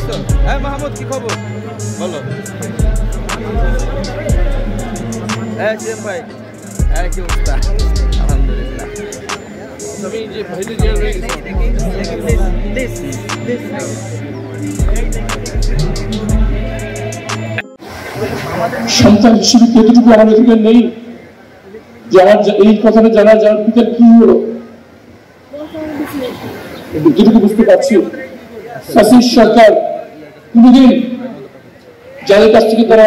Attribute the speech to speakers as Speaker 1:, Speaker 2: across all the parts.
Speaker 1: আসছো? হ্যাঁ মাহমুদ, কি খবর বলো? হ্যাঁ সিএম ভাই, হ্যাঁ কি অবস্থা? আলহামদুলিল্লাহ। আমি যে ভাইদের যে
Speaker 2: সন্তান হিসেবে কতটুকু আমাদের অধিকার নেই যে আমার এই কথাটা জানা যার পিতার কি হলো, যেটুকু বুঝতে পারছি ফাসিস্ট সরকার কোনদিন যাদের কাছ থেকে তারা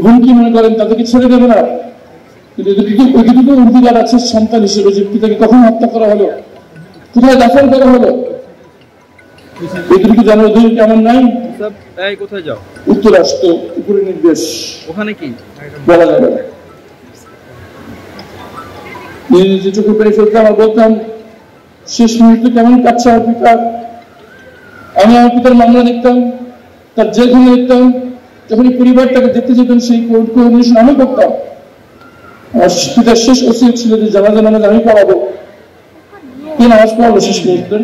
Speaker 2: হুমকি মনে করেন তাদেরকে ছেড়ে দেবে না। কিন্তু এতটুকু অধিকার আছে সন্তান হিসেবে যে পিতাকে কখন হত্যা করা হলো, কোথায় দাফন করা হলো, এগুলো কি জানার অধিকার কেমন নাই?
Speaker 1: কোথায় যাও?
Speaker 2: যুক্তরাষ্ট্র উপরে নির্দেশ,
Speaker 1: ওখানে কি
Speaker 2: বলা যাবে না। যেটুকু পেরে ফেলতে আমরা বলতাম শেষ মুহূর্তে কেমন কাটছে আমার পিতা। আমি আমার পিতার মামলা দেখতাম, তার জেলখানে দেখতাম, যখন পরিবারটাকে দেখতে যেতাম সেই কোর্ট কমিশন আমি করতাম। আমার পিতার শেষ ওসিয়ত ছিল যে জানাজা নামাজ আমি পড়াবো, কে নামাজ পড়াবো শেষ মুহূর্তে,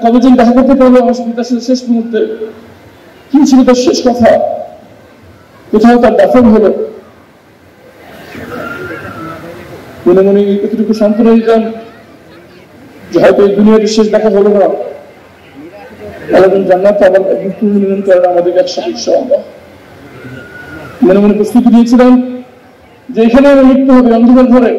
Speaker 2: কতদিন দেখা করতে পারবো আমার পিতার সাথে শেষ মুহূর্তে, কি ছিল তার শেষ কথা, কোথাও তার দাফন হলো। মনে মনে এতটুকু সান্ত্বনা দিতাম যে হয়তো এই দুনিয়ার শেষ দেখা হলো না, জান্নাত আবার মৃত্যু মিলন করেন আমাদের একসাথে ইনশাআল্লাহ। মনে মনে প্রস্তুতি নিয়েছিলাম যে এখানে আমার মৃত্যু হবে অন্ধকার ঘরে।